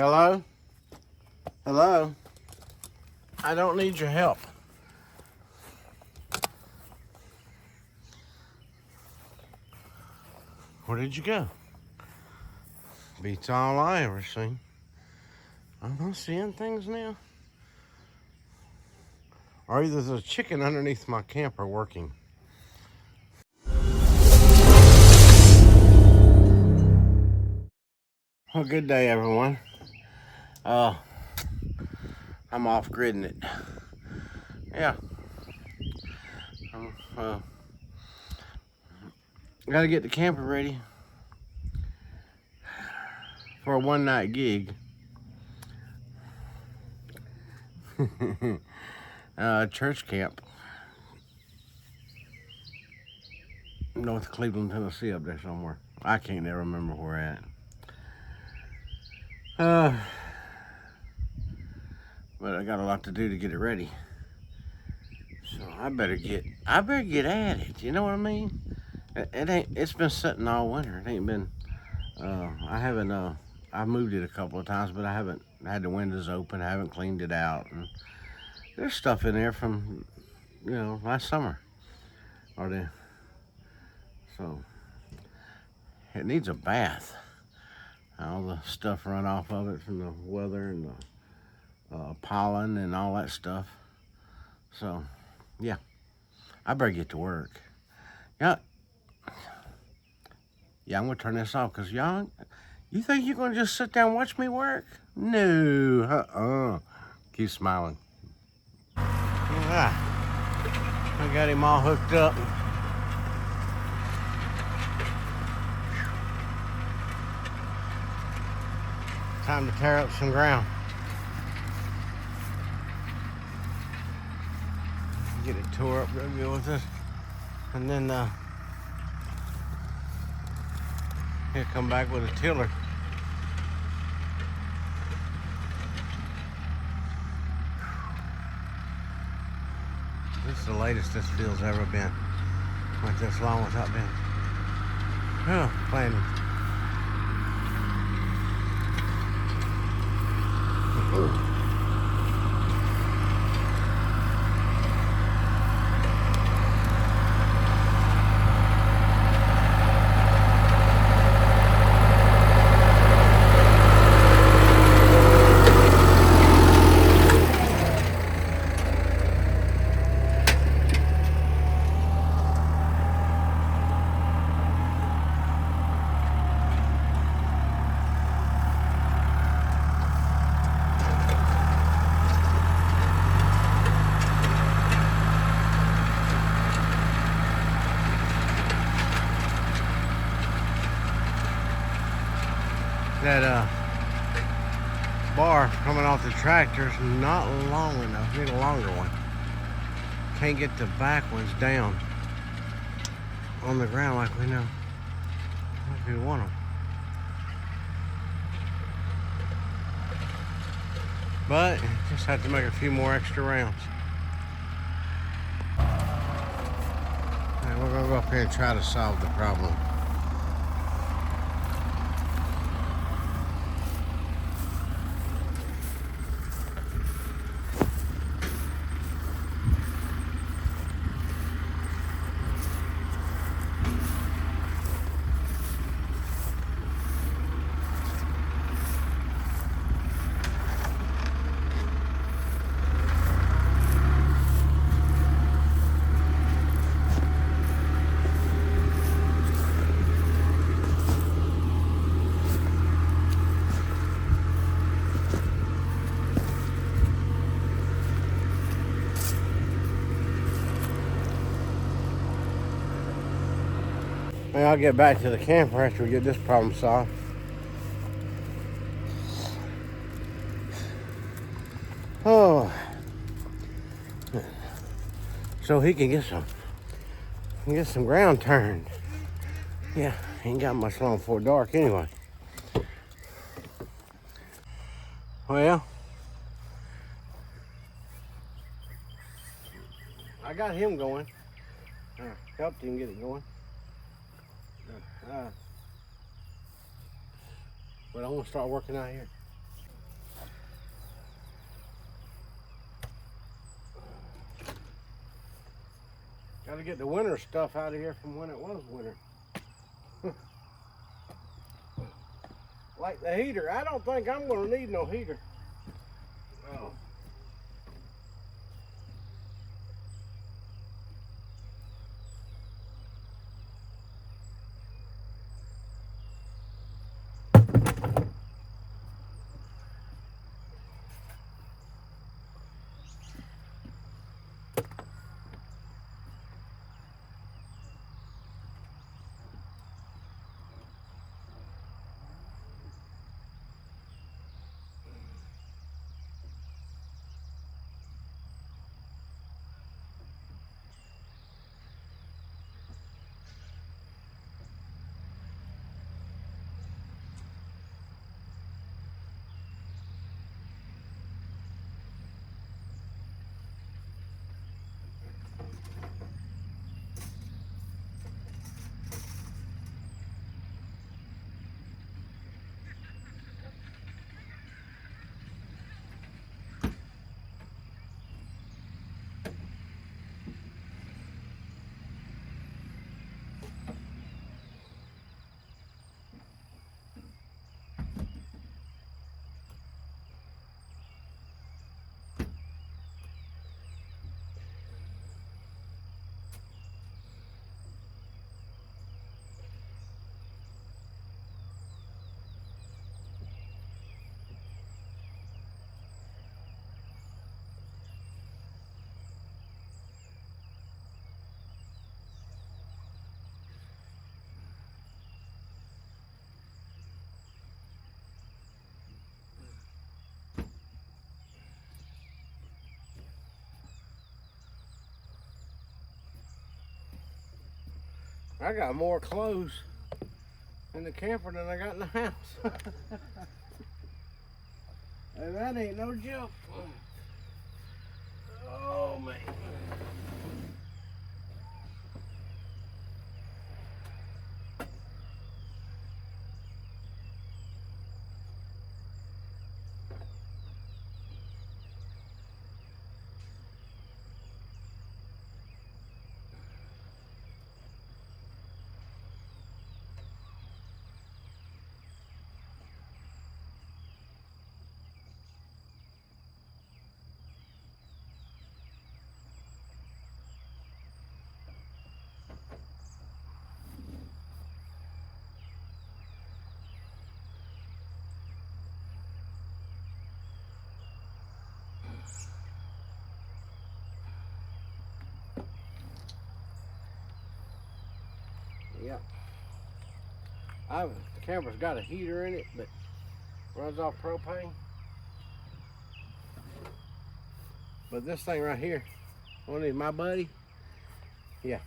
Hello? Hello? I don't need your help. Where did you go? Beats all I ever seen. I'm not seeing things now. Or either there's a chicken underneath my camper working. Well, good day, everyone. I'm off-gridding it. Yeah. Gotta get the camper ready for a one-night gig. Church camp. North Cleveland, Tennessee, up there somewhere. I can't ever remember where at. But I got a lot to do to get it ready. So I better get at it. You know what I mean? It's been sitting all winter. It ain't been. I moved it a couple of times, but I haven't had the windows open. I haven't cleaned it out, and there's stuff in there from, last summer. So it needs a bath. All the stuff run off of it from the weather and the pollen and all that stuff. So, yeah, I better get to work. Yeah, I'm gonna turn this off because y'all, you think you're gonna just sit down and watch me work? No, keep smiling. I got him all hooked up. Time to tear up some ground. Get it tore up real good with this. And then he'll come back with a tiller. This is the latest this field's ever been. Went this long without being planting. That bar coming off the tractor is not long enough. Need a longer one. Can't get the back ones down on the ground like we know. Like we want them. But just have to make a few more extra rounds. Right, we're gonna go up here and try to solve the problem. Maybe I'll get back to the camper after we get this problem solved. Oh, so he can get some ground turned. Yeah, ain't got much long before dark anyway. Well, I got him going. Helped him get it going. But I'm gonna start working out here. Gotta get the winter stuff out of here from when it was winter. Like the heater. I don't think I'm gonna need no heater. Oh. I got more clothes in the camper than I got in the house. And that ain't no joke. Oh man. Yeah. The camper's got a heater in it, but runs off propane. But this thing right here, one is my buddy. Yeah.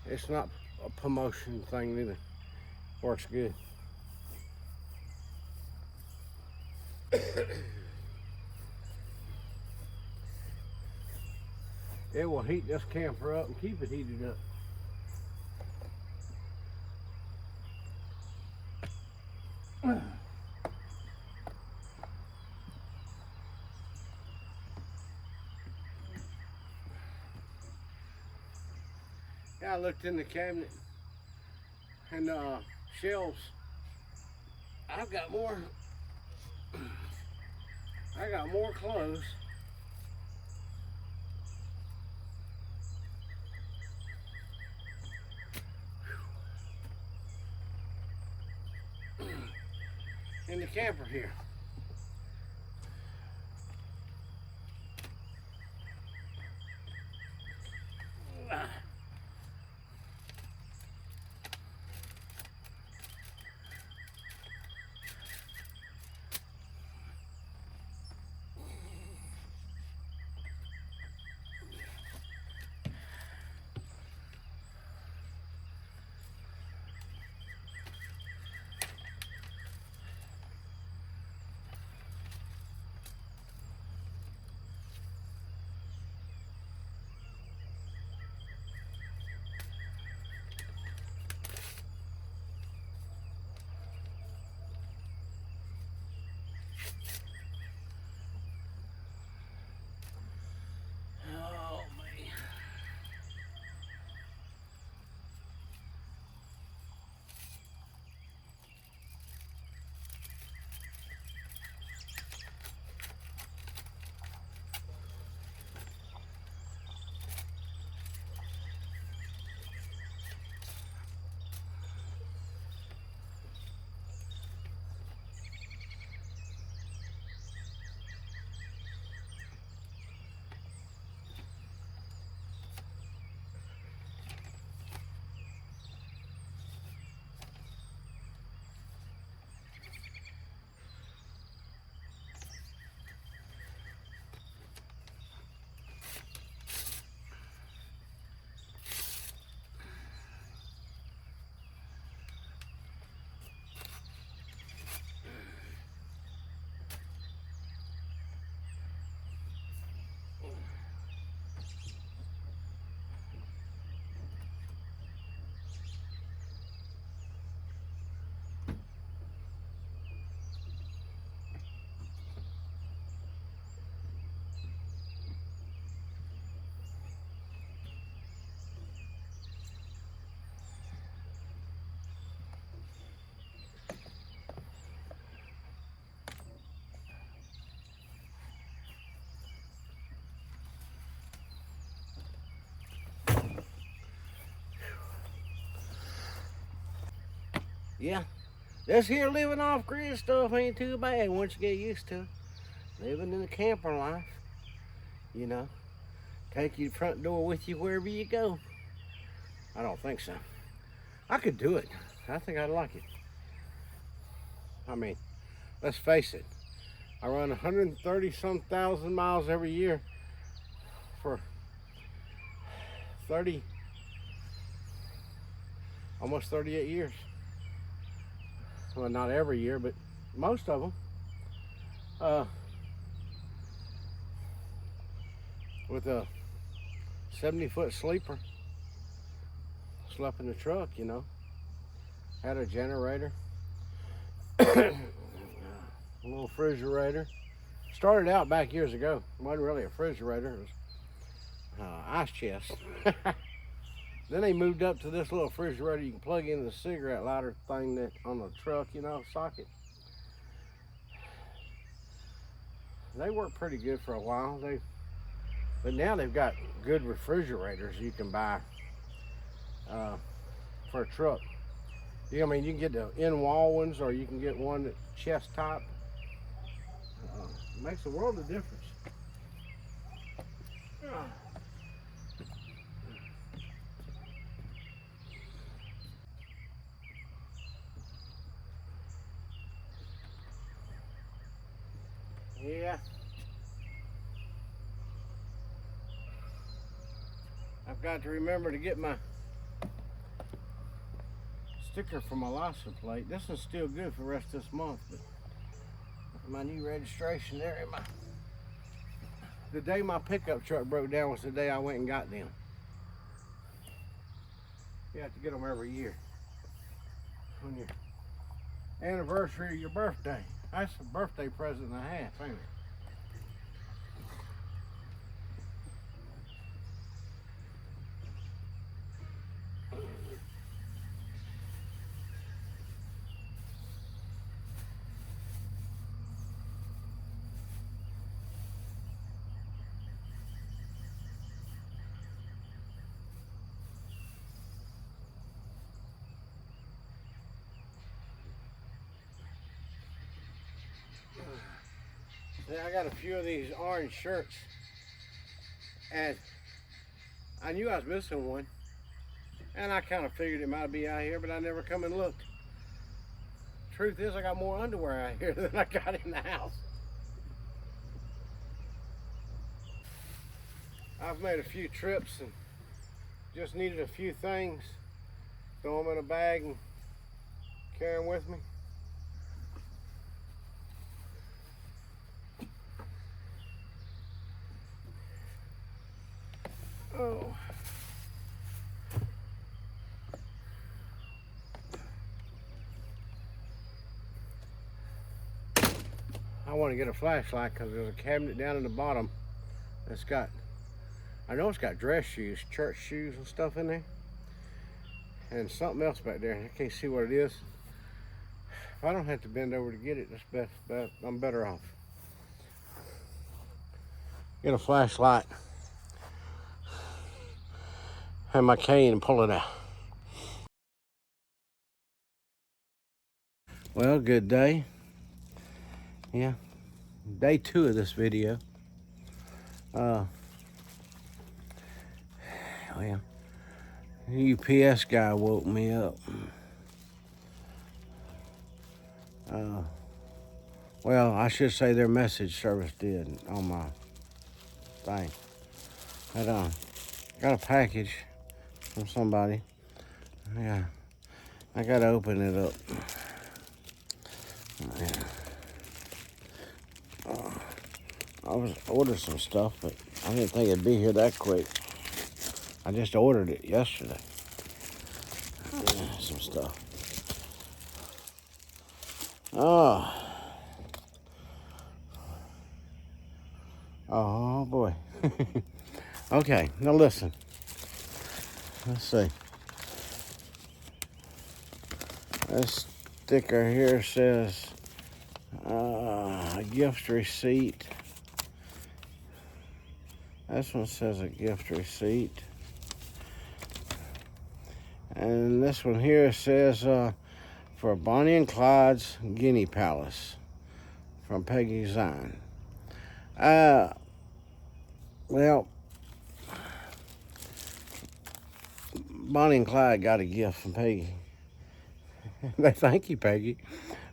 It's not a promotion thing neither. Works good. It will heat this camper up and keep it heated up. Yeah, I looked in the cabinet and shelves. I got more clothes in the camper here. Yeah, this here living off grid stuff ain't too bad once you get used to it. Living in the camper life, you know, take your front door with you wherever you go. I don't think so. I could do it. I think I'd like it. I mean, let's face it. I run 130 some thousand miles every year for 30, almost 38 years. Well, not every year, but most of them. With a 70-foot sleeper. Slept in the truck, you know. Had a generator. A little refrigerator. Started out back years ago. It wasn't really a refrigerator. It was ice chest. Then they moved up to this little refrigerator you can plug in the cigarette lighter thing that on the truck, you know, socket. They worked pretty good for a while. But now they've got good refrigerators you can buy for a truck. You know, I mean, you can get the in-wall ones, or you can get one that's chest top. Makes a world of difference. Yeah. I've got to remember to get my sticker for my license plate. This is still good for the rest of this month, but my new registration there in my... The day my pickup truck broke down was the day I went and got them. You have to get them every year. On your anniversary of your birthday. That's a birthday present and a half, ain't it? Yeah, I got a few of these orange shirts, and I knew I was missing one, and I kind of figured it might be out here, but I never come and looked. Truth is, I got more underwear out here than I got in the house. I've made a few trips and just needed a few things, throw them in a bag and carry them with me. Oh. I want to get a flashlight because there's a cabinet down in the bottom that's got, I know it's got dress shoes, church shoes and stuff in there, and something else back there. I can't see what it is. If I don't have to bend over to get it, that's best. I'm better off. Get a flashlight and my cane and pull it out. Well, good day. Yeah, day 2 of this video. Well, the UPS guy woke me up. Well, I should say their message service did on my thing. But got a package from somebody. Yeah, I gotta open it up. Yeah. I was ordered some stuff, but I didn't think it'd be here that quick. I just ordered it yesterday. Yeah, some stuff. Oh boy. Okay, now listen. Let's see. This sticker here says a gift receipt. This one says a gift receipt. And this one here says for Bonnie and Clyde's Guinea Palace from Peggy Zine. Well, Bonnie and Clyde got a gift from Peggy. They thank you, Peggy.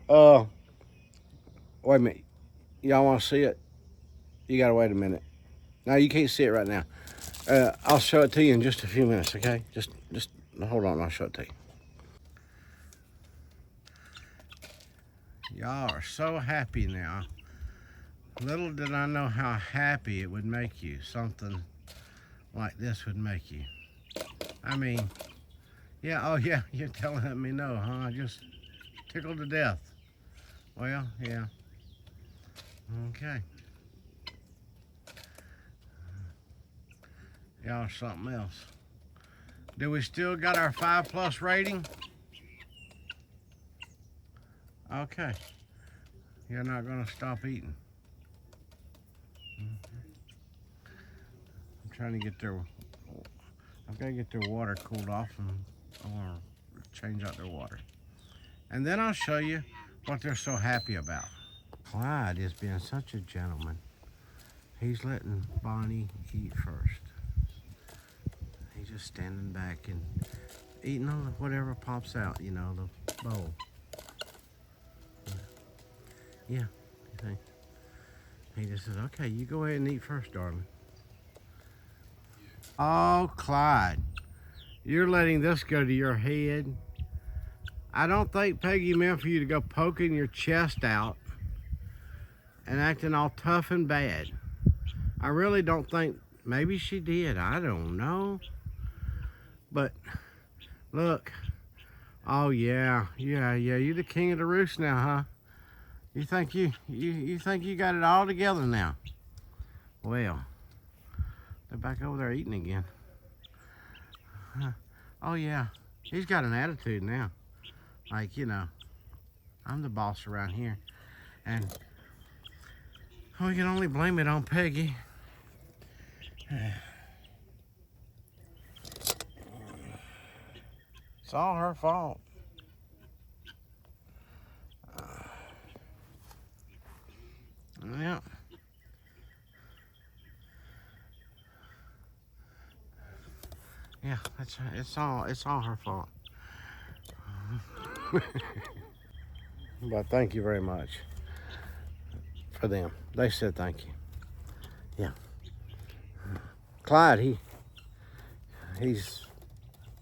Wait a minute. Y'all want to see it? You gotta wait a minute. No, you can't see it right now. I'll show it to you in just a few minutes, okay? Just hold on, I'll show it to you. Y'all are so happy now. Little did I know how happy it would make you. Something like this would make you. I mean, yeah, oh yeah, you're telling me no, huh? Just tickled to death. Well, yeah. Okay. Y'all are something else. Do we still got our 5+ rating? Okay. You're not gonna stop eating. I'm trying to get their, I've got to get their water cooled off, and I want to change out their water. And then I'll show you what they're so happy about. Clyde is being such a gentleman. He's letting Bonnie eat first. He's just standing back and eating on whatever pops out, you know, the bowl. Yeah, you think? He just says, okay, you go ahead and eat first, darling. Oh, Clyde, you're letting this go to your head. I don't think Peggy meant for you to go poking your chest out and acting all tough and bad. I really don't think, maybe she did, I don't know. But look, oh yeah, you're the king of the roost now, huh? You think you think you got it all together now? Well, they're back over there eating again. Huh. Oh yeah, he's got an attitude now. Like, you know, I'm the boss around here. And we can only blame it on Peggy. It's all her fault. Yeah. Yeah, it's all her fault. But thank you very much for them. They said thank you. Yeah. Clyde, he's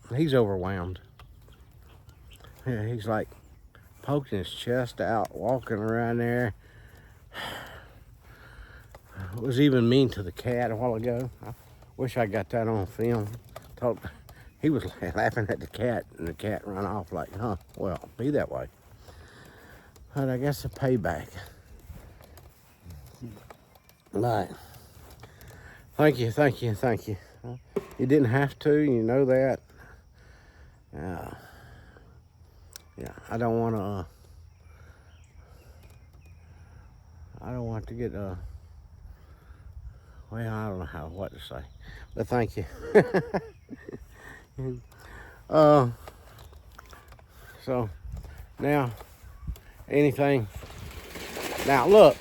overwhelmed. Yeah, he's like poking his chest out, walking around there. Was even mean to the cat a while ago. I wish I got that on film. He was laughing at the cat, and the cat ran off like, huh, well, be that way. But I guess a payback. But thank you. You didn't have to, you know that. Yeah, I don't want to get, well, I don't know what to say, but thank you. So now, anything. Now look,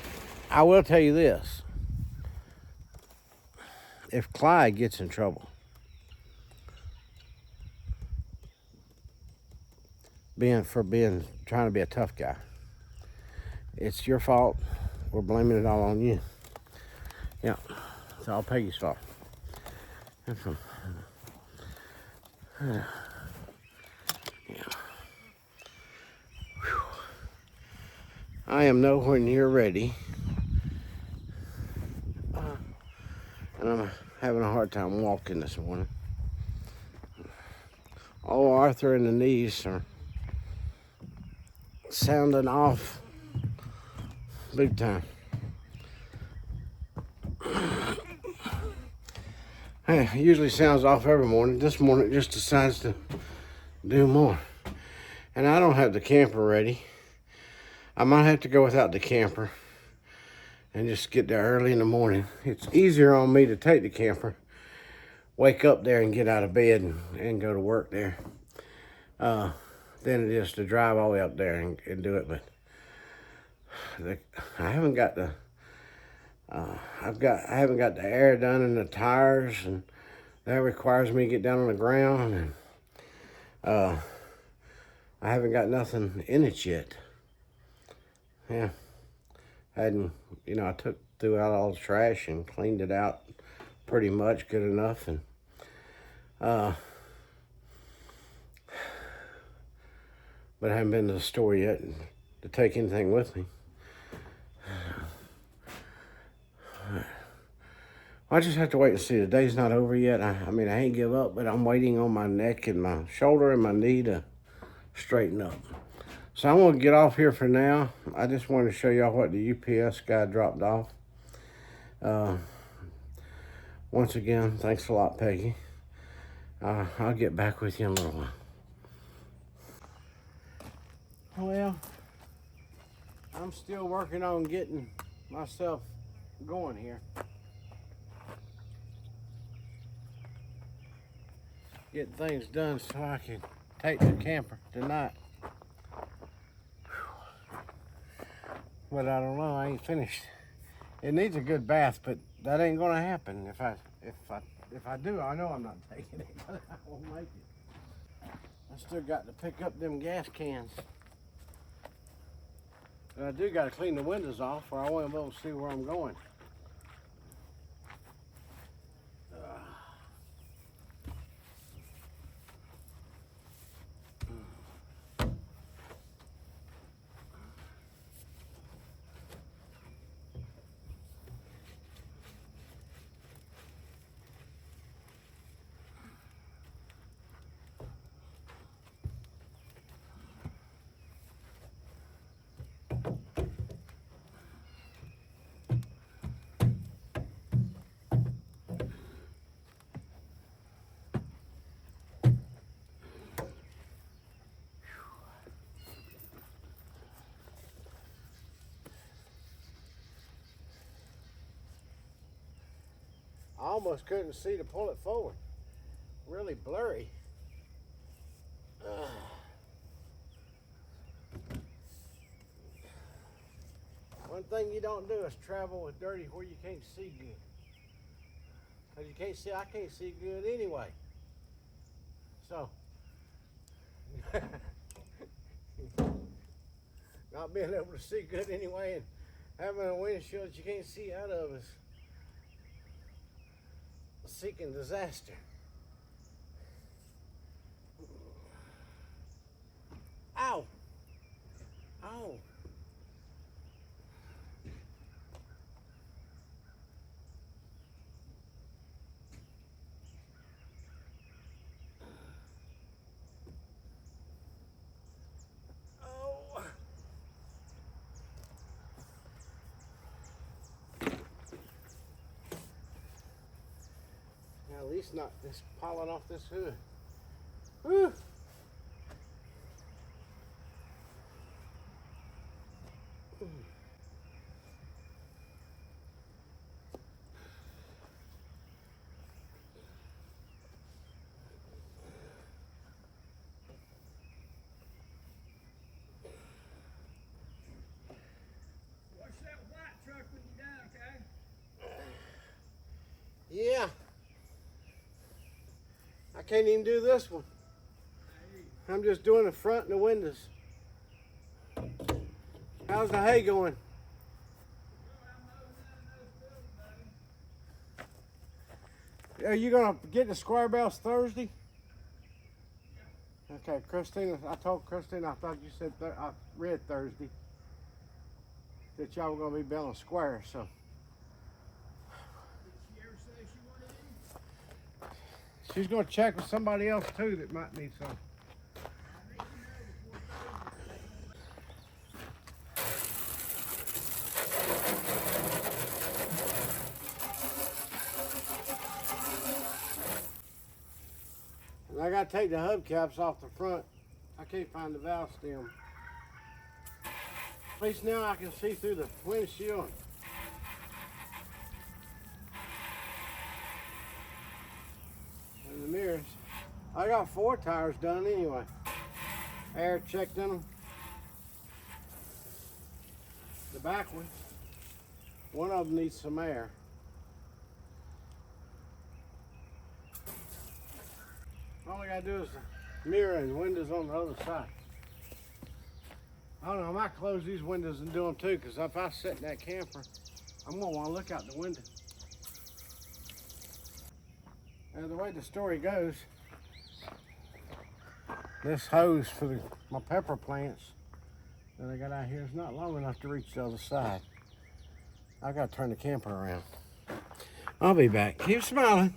I will tell you this. If Clyde gets in trouble, trying to be a tough guy, it's your fault. We're blaming it all on you. Yeah, it's all Peggy's fault. Yeah. I am nowhere near ready. And I'm having a hard time walking this morning. Oh, Arthur and the knees are sounding off big time. Hey, it usually sounds off every morning. This morning it just decides to do more. And I don't have the camper ready. I might have to go without the camper and just get there early in the morning. It's easier on me to take the camper, wake up there and get out of bed and go to work there. than it is to drive all the way up there and do it. But I haven't got the I haven't got the air done in the tires, and that requires me to get down on the ground, and I haven't got nothing in it yet. Yeah, I threw out all the trash and cleaned it out pretty much good enough, and but I haven't been to the store yet to take anything with me. I just have to wait and see. The day's not over yet. I mean, I ain't give up, but I'm waiting on my neck and my shoulder and my knee to straighten up. So I'm going to get off here for now. I just wanted to show y'all what the UPS guy dropped off. Once again, thanks a lot, Peggy. I'll get back with you in a little while. Well, I'm still working on getting myself going here. Getting things done so I can take the camper tonight. But I don't know, I ain't finished. It needs a good bath, but that ain't gonna happen. If I do, I know I'm not taking it, but I won't make it. I still got to pick up them gas cans. And I do got to clean the windows off, or I won't be able to see where I'm going. I almost couldn't see to pull it forward. Really blurry. One thing you don't do is travel with dirty where you can't see good. Because I can't see good anyway. So, not being able to see good anyway and having a windshield that you can't see out of is seeking disaster. Ow! Ow! At least not this piling off this hood. Whew. Watch that white truck when you're done, okay? Yeah. I can't even do this one. I'm just doing the front and the windows. How's the hay going? Are you gonna get the square bells Thursday? Okay, Christina. I told Christina. I thought you said I read Thursday that y'all were gonna be belling square. So. Did she ever say she wanted any? She's gonna check with somebody else too that might need some. And I gotta take the hubcaps off the front. I can't find the valve stem. At least now I can see through the windshield. And the mirrors. I got 4 tires done anyway. Air checked in them. The back one of them needs some air. All I gotta do is mirror and windows on the other side. I don't know, I might close these windows and do them too, because if I sit in that camper, I'm gonna wanna look out the window. And the way the story goes, this hose for my pepper plants that I got out here is not long enough to reach the other side. I gotta turn the camper around. I'll be back. Keep smiling.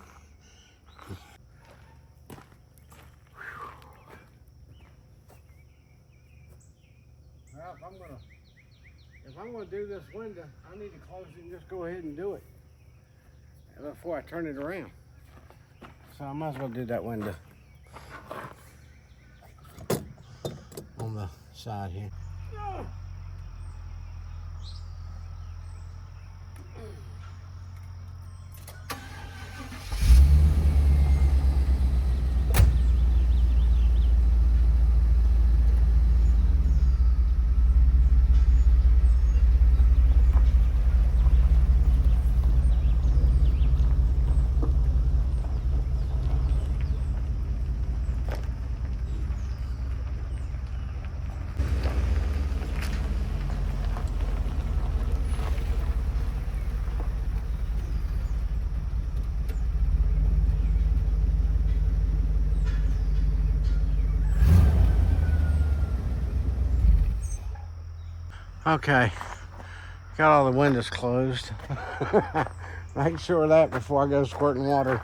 Well, if I'm gonna do this window, I need to close it and just go ahead and do it before I turn it around. So I might as well do that window on the side here. Okay, got all the windows closed. Make sure of that before I go squirting water.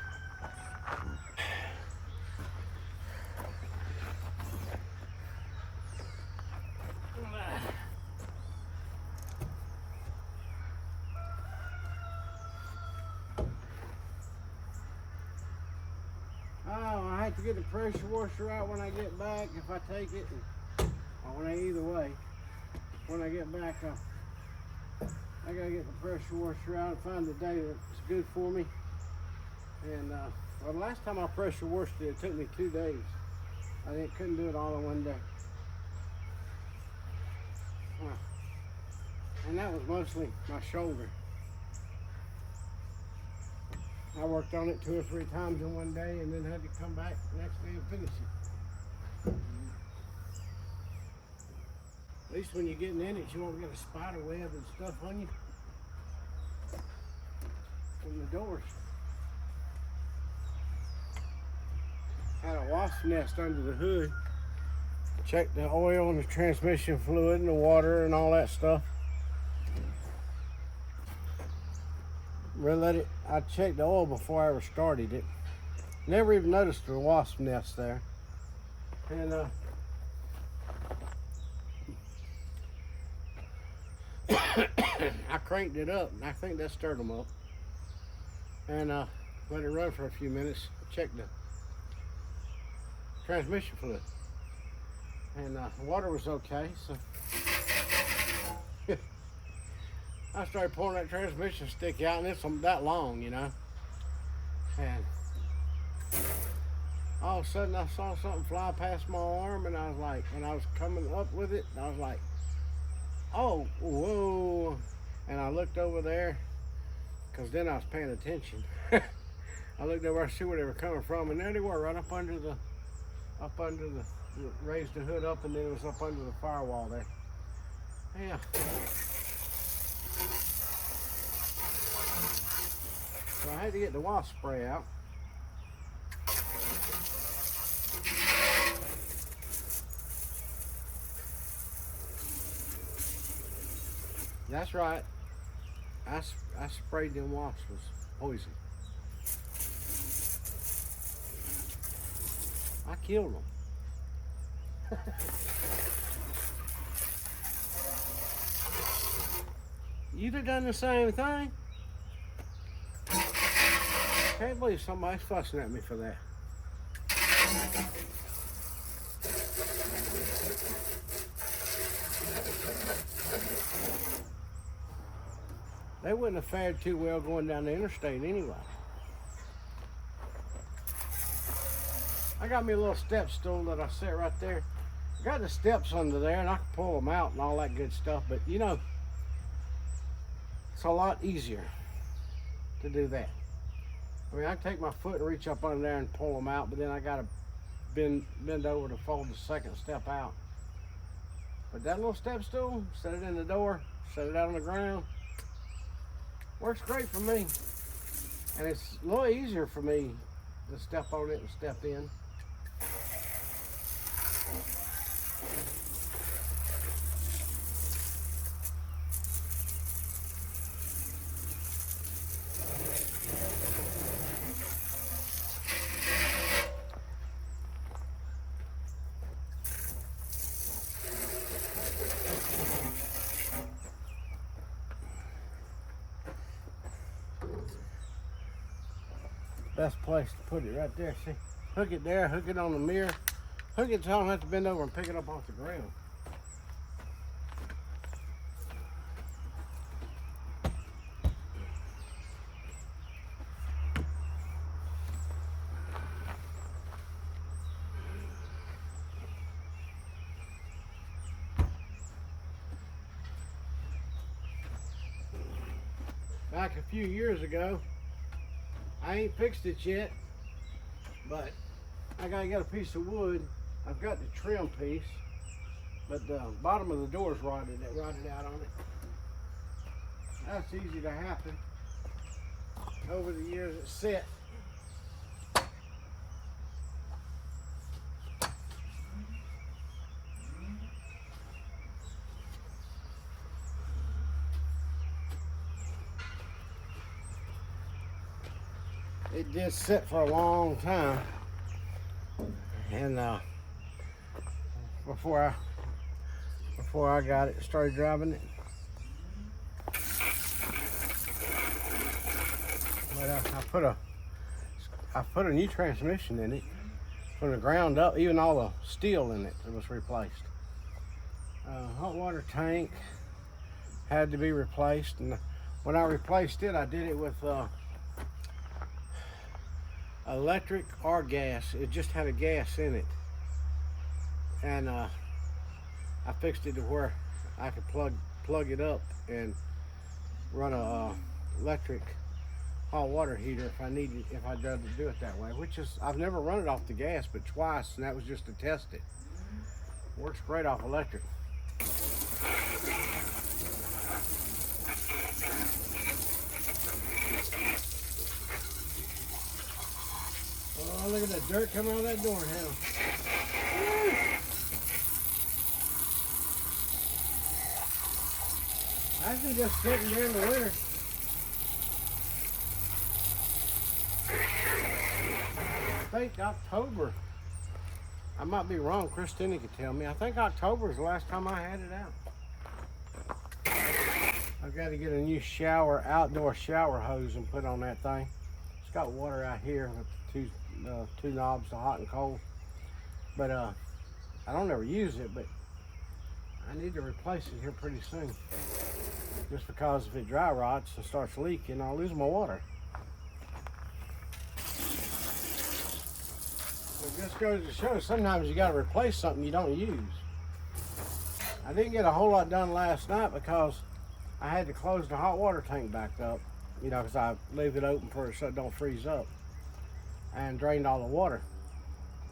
Oh, I have to get the pressure washer out when I get back if I take it, or either way. When I get back, I gotta get the pressure washer out and find the day that's good for me. And well, the last time I pressure washed it, it took me 2 days. I couldn't do it all in one day. And that was mostly my shoulder. I worked on it 2 or 3 times in one day and then had to come back the next day and finish it. At least when you're getting in it, you won't get a spider web and stuff on you from the doors. Had a wasp nest under the hood. Checked the oil and the transmission fluid and the water and all that stuff. I checked the oil before I ever started it. Never even noticed the wasp nest there. And I cranked it up, and I think that stirred them up. And let it run for a few minutes. Checked the transmission fluid, and the water was okay. So I started pulling that transmission stick out, and it's that long, you know. And all of a sudden, I saw something fly past my arm, and I was like, and I was coming up with it, and I was like, oh, whoa. And I looked over there, because then I was paying attention. I looked over to see where they were coming from, and there they were, right up under the, raised the hood up, and then it was up under the firewall there. Yeah. So I had to get the wasp spray out. That's right. I sprayed them wasps with poison. I killed them. You'd have done the same thing. Can't believe somebody's fussing at me for that. They wouldn't have fared too well going down the interstate anyway. I got me a little step stool that I set right there Got the steps under there, and I can pull them out and all that good stuff. But you know, it's a lot easier to do that. I mean, I can take my foot and reach up under there and pull them out, but then I gotta bend over to fold the second step out. But that little step stool, set it in the door, set it out on the ground, works great for me. And it's a little easier for me to step on it and step in. Best place to put it right there. See, hook it there, hook it on the mirror, hook it so I don't have to bend over and pick it up off the ground. Back a few years ago, I ain't fixed it yet, but I gotta get a piece of wood. I've got the trim piece, but the bottom of the door is rotted out on it. That's easy to happen. Over the years it's set. It did sit for a long time, and before I got it, started driving it. But I put a new transmission in it from the ground up. Even all the steel in it was replaced. Hot water tank had to be replaced, and when I replaced it, I did it with electric or gas. It just had a gas in it, and I fixed it to where I could plug it up and run a electric hot water heater if I'd rather do it that way. Which is, I've never run it off the gas but twice, and that was just to test it. Works great off electric. Oh, look at that dirt coming out of that door handle. Actually just sitting there in the winter. I think October. I might be wrong, Christina could tell me. I think October is the last time I had it out. I've got to get a new outdoor shower hose and put on that thing. It's got water out here with two knobs, the hot and cold. But I don't ever use it, but I need to replace it here pretty soon. Just because if it dry rots and starts leaking, I'll lose my water. It just goes to show sometimes you got to replace something you don't use. I didn't get a whole lot done last night because I had to close the hot water tank back up, you know, because I leave it open for it so it don't freeze up, and drained all the water.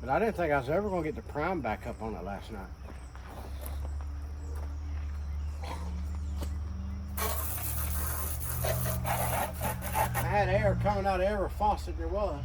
But I didn't think I was ever going to get the prime back up on it last night. I had air coming out of every faucet there was.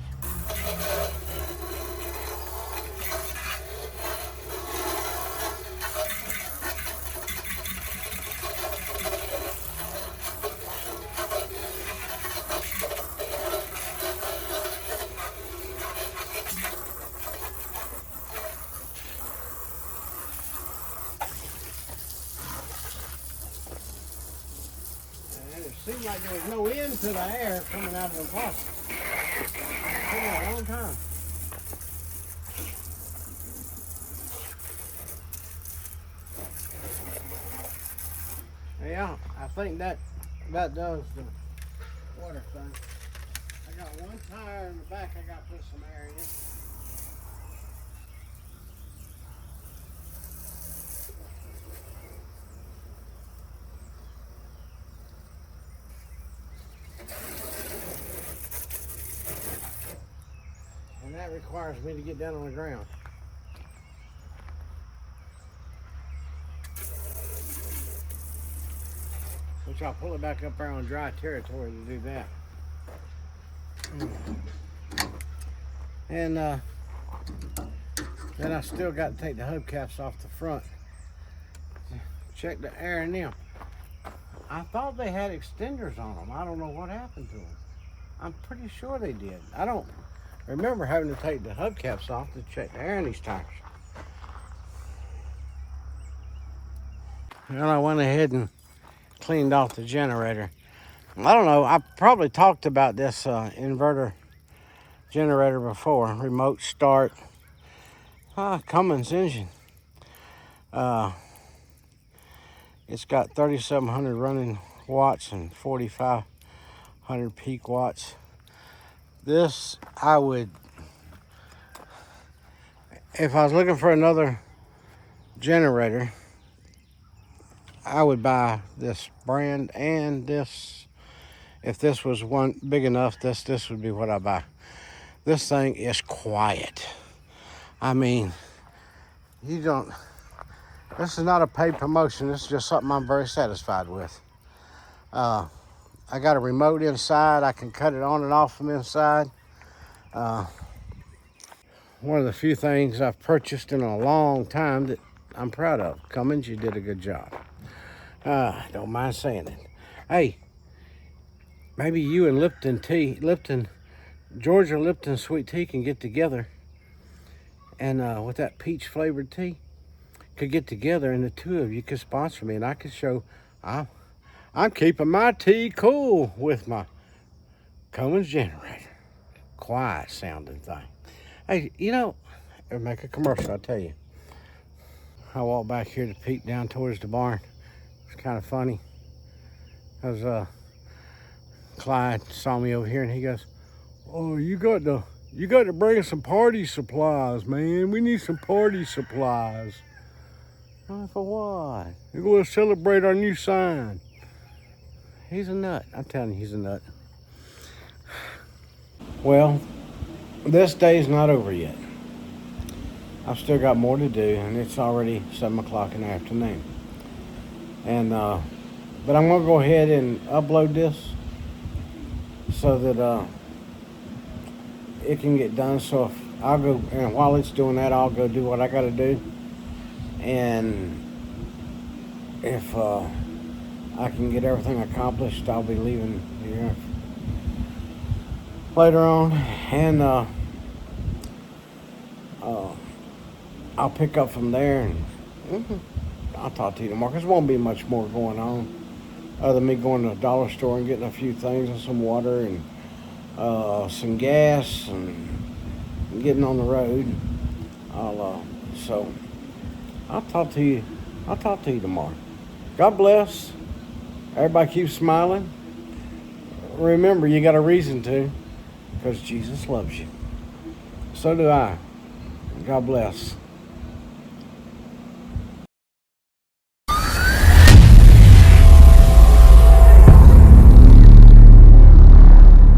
Seemed like there was no end to the air coming out of the faucet. It's been a long time. Yeah, I think that does the water thing. I got one tire in the back I got to put some air in. that requires me to get down on the ground. Which I'll pull it back up there on dry territory to do that. And then I still got to take the hubcaps off the front. Check the air in them. I thought they had extenders on them. I don't know what happened to them. I'm pretty sure they did. I don't remember having to take the hubcaps off to check the air in these tires. And I went ahead and cleaned off the generator. I don't know, I probably talked about this inverter generator before. Remote start, Cummins engine. It's got 3,700 running watts and 4,500 peak watts. This, I would, if I was looking for another generator, I would buy this brand and this. If this was one big enough, this would be what I buy. This thing is quiet. I mean, this is not a paid promotion. This is just something I'm very satisfied with. I got a remote inside. I can cut it on and off from inside. One of the few things I've purchased in a long time that I'm proud of. Cummins, you did a good job. Don't mind saying it. Hey, maybe you and Georgia Lipton sweet tea can get together, and with that peach flavored tea, could get together, and the two of you could sponsor me, and I could show I'm keeping my tea cool with my Cummins generator. Quiet sounding thing. Hey, or make a commercial, I'll tell you. I walked back here to peek down towards the barn. It's kind of funny. Because Clyde saw me over here and he goes, "Oh, you got to bring us some party supplies, man. We need some party supplies." For what? We're going to celebrate our new sign. He's a nut. I'm telling you, he's a nut. Well, this day's not over yet. I've still got more to do, and it's already 7 o'clock in the afternoon. And but I'm gonna go ahead and upload this so that it can get done. So if I'll go, and while it's doing that, I'll go do what I gotta do. And if I can get everything accomplished, I'll be leaving here later on, and I'll pick up from there, and I'll talk to you tomorrow, because there won't be much more going on other than me going to the dollar store and getting a few things and some water and some gas and getting on the road. So I'll talk to you tomorrow. God bless. Everybody keep smiling. Remember, you got a reason to, because Jesus loves you. So do I. God bless.